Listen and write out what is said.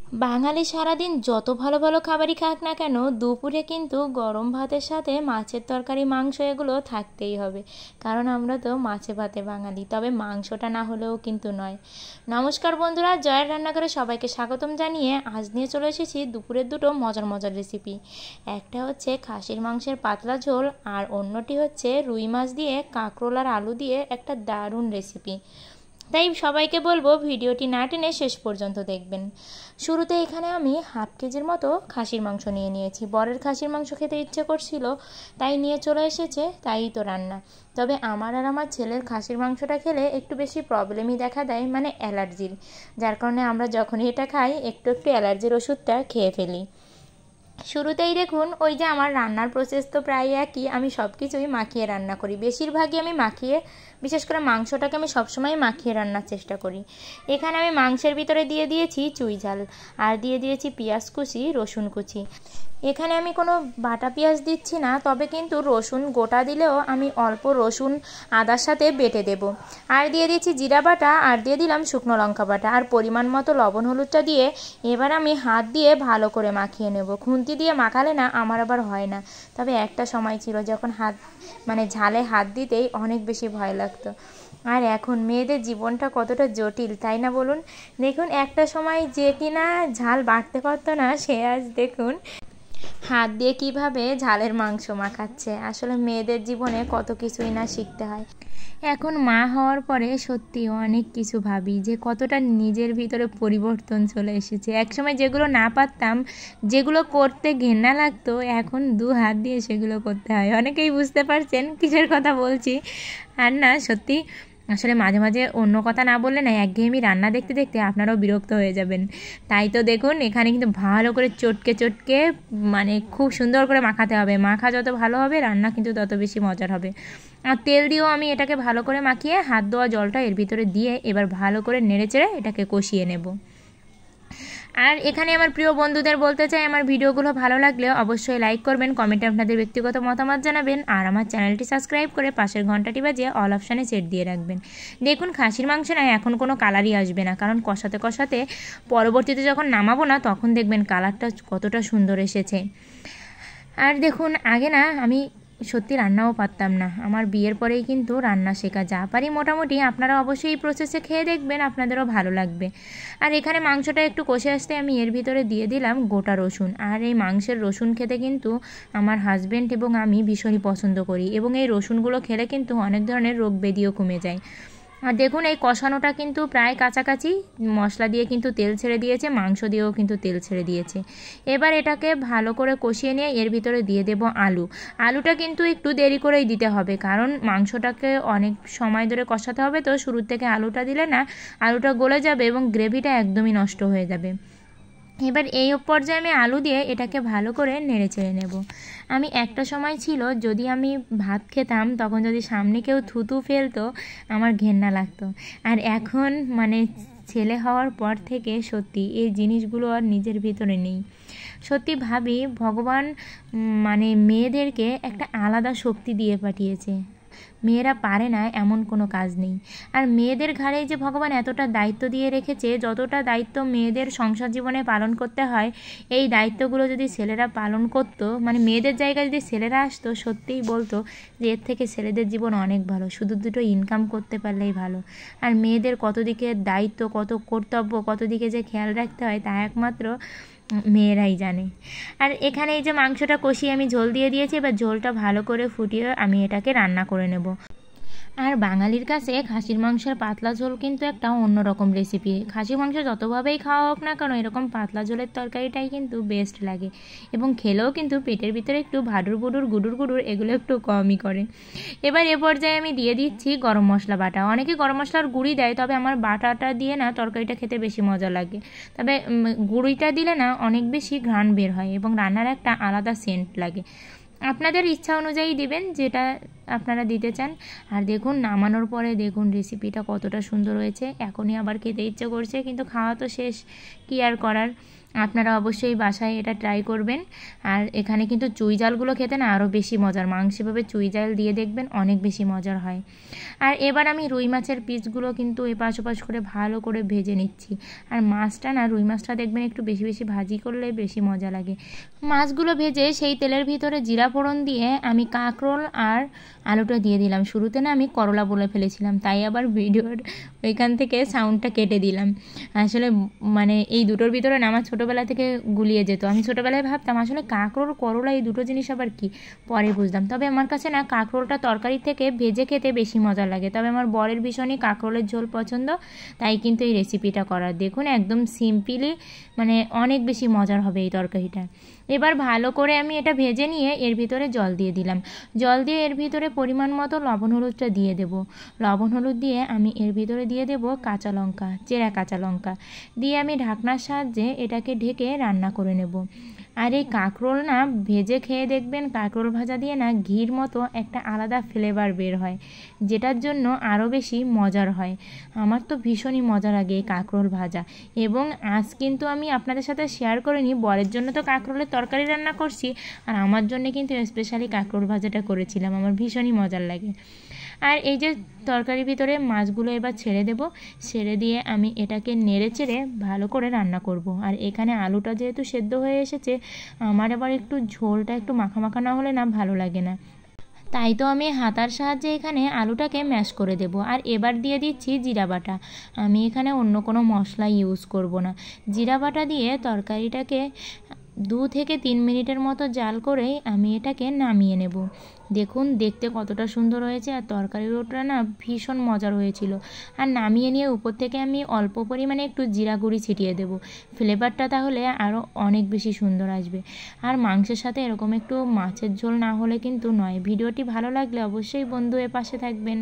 বাঙালি সারাদিন যত ভালো ভালো খাবারই খাক না কেন, দুপুরে কিন্তু গরম ভাতের সাথে মাছের তরকারি, মাংস এগুলো থাকতেই হবে। কারণ আমরা তো মাছে ভাতে বাঙালি, তবে মাংসটা না হলেও কিন্তু নয়। নমস্কার বন্ধুরা, জয়ের রান্নাঘরে সবাইকে স্বাগতম জানিয়ে আজ নিয়ে চলে এসেছি দুপুরের দুটো মজার মজার রেসিপি। একটা হচ্ছে খাসির মাংসের পাতলা ঝোল, আর অন্যটি হচ্ছে রুই মাছ দিয়ে কাঁকরোল আর আলু দিয়ে একটা দারুণ রেসিপি। তাই সবাইকে বলবো ভিডিওটি না টেনে শেষ পর্যন্ত দেখবেন। শুরুতে এখানে আমি হাফ কেজির মতো খাসির মাংস নিয়ে নিয়েছি। বরের খাসির মাংস খেতে ইচ্ছে করছিল, তাই নিয়ে চলে এসেছে, তাই তো রান্না। তবে আমার আর আমার ছেলের খাসির মাংসটা খেলে একটু বেশি প্রবলেমই দেখা দেয়, মানে অ্যালার্জির। যার কারণে আমরা যখনই এটা খাই একটু একটু অ্যালার্জির ওষুধটা খেয়ে ফেলি। শুরুতেই দেখুন, ওই যে আমার রান্নার প্রসেস তো প্রায় একই, আমি সব কিছুই মাখিয়ে রান্না করি, বেশিরভাগই আমি মাখিয়ে, বিশেষ করে মাংসটাকে আমি সবসময় মাখিয়ে রান্নার চেষ্টা করি। এখানে আমি মাংসের ভিতরে দিয়ে দিয়েছি চুই ঝাল, আর দিয়ে দিয়েছি পেঁয়াজ কুচি, রসুন কুচি। এখানে আমি কোনো বাটা পেঁয়াজ দিচ্ছি না, তবে কিন্তু রসুন গোটা দিলেও আমি অল্প রসুন আদার সাথে বেটে দেব। আর দিয়ে দিয়েছি জিরা বাটা, আর দিয়ে দিলাম শুকনো লঙ্কা বাটা, আর পরিমাণ মতো লবণ হলুদটা দিয়ে এবার আমি হাত দিয়ে ভালো করে মাখিয়ে নেব। খুন্তি দিয়ে মাখালে না আমার আবার হয় না। তবে একটা সময় ছিল যখন ঝালে হাত দিতেই অনেক বেশি ভয় লাগতো। আর এখন মেয়েদের জীবনটা কতটা জটিল, তাই না বলুন? দেখুন, একটা সময় যে কিনা ঝাল বাড়তে পারতো না, সে আজ দেখুন হাত দিয়ে কিভাবে ঝালের মাংস মাখাচ্ছে। আসলে মেয়েদের জীবনে কত কিছুই না শিখতে হয়। এখন মা হওয়ার পরে সত্যি অনেক কিছু ভাবি যে কতটা নিজের ভিতরে পরিবর্তন চলে এসেছে। একসময় যেগুলো না পারতাম, যেগুলো করতে ঘেন্না লাগতো, এখন দু হাত দিয়ে সেগুলো করতে হয়। অনেকেই বুঝতে পারছেন কিসের কথা বলছি। আর না, সত্যি আসলে মাঝে মাঝে অন্য কথা না বললে না, একঘেয়েমি রান্না দেখতে দেখতে আপনারাও বিরক্ত হয়ে যাবেন। তাই তো দেখুন, এখানে কিন্তু ভালো করে চটকে চটকে খুব সুন্দর করে মাখাতে হবে। মাখা যত ভালো হবে রান্না কিন্তু তত বেশি মজার হবে। আর তেল দিয়েও আমি এটাকে ভালো করে মাখিয়ে হাত ধোয়া জলটা এর ভিতরে দিয়ে এবার ভালো করে নেড়েচেড়ে এটাকে কষিয়ে নেব। আর এখানে আমার প্রিয় বন্ধুদের বলতে চাই, আমার ভিডিওগুলো ভালো লাগলে অবশ্যই লাইক করবেন, কমেন্টে আপনাদের ব্যক্তিগত মতামত জানাবেন, আর আমার চ্যানেলটি সাবস্ক্রাইব করে পাশের ঘন্টাটি বাজিয়ে অল অপশানে সেট দিয়ে রাখবেন। দেখুন, খাসির মাংস না এখন কোনো কালারই আসবে না, কারণ কষাতে কষাতে পরবর্তীতে যখন নামাবো না, তখন দেখবেন কালারটা কতটা সুন্দর এসেছে। আর দেখুন, আগে না আমি সত্যি রান্নাও পারতাম না। আমার বিয়ের পরেই কিন্তু রান্না শেখা। যা পারি মোটামুটি, আপনারা অবশ্যই এই প্রসেসে খেয়ে দেখবেন, আপনাদেরও ভালো লাগবে। আর এখানে মাংসটা একটু কষে আসতে আমি এর ভিতরে দিয়ে দিলাম গোটা রসুন। আর এই মাংসের রসুন খেতে কিন্তু আমার হাজব্যান্ড এবং আমি ভীষণই পছন্দ করি, এবং এই রসুনগুলো খেলে কিন্তু অনেক ধরনের রোগ ব্যাধিও কমে যায়। আর দেখুন, এই কষানোটা কিন্তু প্রায় কাছাকাছি। মশলা দিয়ে কিন্তু তেল ছেড়ে দিয়েছে, মাংস দিয়েও কিন্তু তেল ছেড়ে দিয়েছে। এবার এটাকে ভালো করে কষিয়ে নিয়ে এর ভিতরে দিয়ে দেব আলু। আলুটা কিন্তু একটু দেরি করেই দিতে হবে, কারণ মাংসটাকে অনেক সময় ধরে কষাতে হবে, তো শুরুর থেকে আলুটা দিলে না আলুটা গলে যাবে এবং গ্রেভিটা একদমই নষ্ট হয়ে যাবে। এবার এই পর্যায়ে আমি আলু দিয়ে এটাকে ভালো করে নেড়ে চেড়ে নেব। আমি একটা সময় ছিল, যদি আমি ভাত খেতাম তখন যদি সামনে কেউ থুতু ফেলতো আমার ঘেন্না লাগতো। আর এখন ছেলে হওয়ার পর থেকে সত্যি এই জিনিসগুলো আর নিজের ভিতরে নেই। সত্যি ভাবি, ভগবান মেয়েদেরকে একটা আলাদা শক্তি দিয়ে পাঠিয়েছে। মেয়েরা পারে না এমন কোনো কাজ নেই। আর মেয়েদের ঘাড়ে যে ভগবান এতটা দায়িত্ব দিয়ে রেখেছে, যতটা দায়িত্ব মেয়েদের সংসার জীবনে পালন করতে হয়, এই দায়িত্বগুলো যদি ছেলেরা পালন করতো, মেয়েদের জায়গায় যদি ছেলেরা আসতো, সত্যিই বলতো যে এর থেকে ছেলেদের জীবন অনেক ভালো, শুধু দুটো ইনকাম করতে পারলেই ভালো। আর মেয়েদের কত দিকে দায়িত্ব, কত কর্তব্য, কত দিকে যে খেয়াল রাখতে হয়, তা একমাত্র মেয়েরাই জানে। আর এখানে এই যে মাংসটা কষিয়ে আমি ঝোল দিয়ে দিয়েছি, এবার ঝোলটা ভালো করে ফুটিয়ে আমি এটাকে রান্না করে নেব। আর বাঙালির কাছে খাসির মাংসের পাতলা ঝোল কিন্তু একটা অন্যরকম রেসিপি। খাসির মাংস যতভাবেই খাওয়া হোক না কেন, এরকম পাতলা ঝোলের তরকারিটাই কিন্তু বেস্ট লাগে, এবং খেলেও কিন্তু পেটের ভিতরে একটু ভাডুর বুডুর গুডুর গুডুর এগুলো একটু কমই করে। এবার এ পর্যায়ে আমি দিয়ে দিচ্ছি গরম মশলা বাটা। অনেকে গরম মশলার গুঁড়ি দেয়, তবে আমার বাটাটা দিয়ে না তরকারিটা খেতে বেশি মজা লাগে। তবে গুঁড়িটা দিলে না অনেক বেশি ঘ্রাণ বের হয় এবং রান্নার একটা আলাদা সেন্ট লাগে। আপনাদের ইচ্ছা অনুযায়ী দিবেন যেটা আপনারা দিতে চান। আর দেখুন, নামানোর পরে দেখুন রেসিপিটা কতটা সুন্দর হয়েছে। এখনই আবার খেতে ইচ্ছে করছে, কিন্তু খাওয়া তো শেষ, কি আর করার। আপনারা অবশ্যই বাসায় এটা ট্রাই করবেন। আর এখানে কিন্তু চুই জালগুলো খেতে না আরও বেশি মজার, মাংসভাবে চুই জাল দিয়ে দেখবেন অনেক বেশি মজার হয়। আর এবার আমি রুই মাছের পিসগুলো কিন্তু এপাশ ওপাশ করে ভালো করে ভেজে নিচ্ছি। আর মাছটা না, রুই মাছটা দেখবেন একটু বেশি বেশি ভাজি করলে বেশি মজা লাগে। মাছগুলো ভেজে সেই তেলের ভিতরে জিরা ফোড়ন দিয়ে আমি কাঁকরোল আর আলুটা দিয়ে দিলাম। শুরুতে না আমি করলা বলে ফেলেছিলাম, তাই আবার ভিডিওর ওইখান থেকে সাউন্ডটা কেটে দিলাম। আসলে মানে এই দুটোর ভিতরে না আমার ছোটোবেলা থেকে গুলিয়ে যেত। আমি ছোটোবেলায় ভাবতাম আসলে কাঁকরোল করলা এই দুটো জিনিস আবার কি, পরে বুঝলাম। তবে আমার কাছে না কাঁকরোলটা তরকারি থেকে ভেজে খেতে বেশি মজা লাগে। তবে আমার বরের ভীষণই কাঁকরোলের ঝোল পছন্দ, তাই কিন্তু এই রেসিপিটা করার। দেখুন একদম সিম্পলি মানে অনেক বেশি মজার হবে এই তরকারিটা। এবার ভালো করে আমি এটা ভেজে নিয়ে এর ভিতরে জল দিয়ে দিলাম। জল দিয়ে এর ভিতরে পরিমাণ মতো লবণ হলুদটা দিয়ে দেব। লবণ হলুদ দিয়ে আমি এর ভিতরে দিয়ে দেব কাঁচা লঙ্কা, চেরা কাঁচা লঙ্কা দিয়ে আমি ঢাকনার সাহায্যে এটাকে ঢেকে রান্না করে নেব। আর এই কাঁকরোল না ভেজে খেয়ে দেখবেন, কাঁকরোল ভাজা দিয়ে না ঘির মতো একটা আলাদা ফ্লেভার বের হয়, যেটার জন্য আরও বেশি মজার হয়। আমার তো ভীষণই মজা লাগে এই কাঁকরোল ভাজা। এবং আজ কিন্তু আমি আপনাদের সাথে শেয়ার করিনি, বরের জন্য তো কাঁকরোলের তরকারি রান্না করছি, আর আমার জন্য কিন্তু স্পেশালি কাঁকরোল ভাজাটা করেছিলাম। আমার ভীষণই মজার লাগে। আর এই যে তরকারির ভিতরে মাছগুলো এবার ছেড়ে দেব, ছেড়ে দিয়ে আমি এটাকে নেড়ে চেড়ে ভালো করে রান্না করব। আর এখানে আলুটা যেহেতু সেদ্ধ হয়ে এসেছে, আমার আবার একটু ঝোলটা একটু মাখা মাখা না হলে না ভালো লাগে না, তাই তো আমি হাতার সাহায্যে এখানে আলুটাকে ম্যাশ করে দেব। আর এবার দিয়ে দিচ্ছি জিরা বাটা। আমি এখানে অন্য কোনো মশলা ইউজ করব না। জিরা বাটা দিয়ে তরকারিটাকে 2 থেকে 3 মিনিটের মতো জাল করেই আমি এটাকে নামিয়ে নেব। দেখুন দেখতে কতটা সুন্দর হয়েছে, আর তরকারির ওটা না ভীষণ মজার হয়েছিল। আর নামিয়ে নিয়ে উপর থেকে আমি অল্প পরিমাণে একটু জিরা গুঁড়ি ছিটিয়ে দেব, ফ্লেভারটা তাহলে আরও অনেক বেশি সুন্দর আসবে। আর মাংসের সাথে এরকম একটু মাছের ঝোল না হলে কিন্তু নয়। ভিডিওটি ভালো লাগলে অবশ্যই বন্ধু এর পাশে থাকবেন।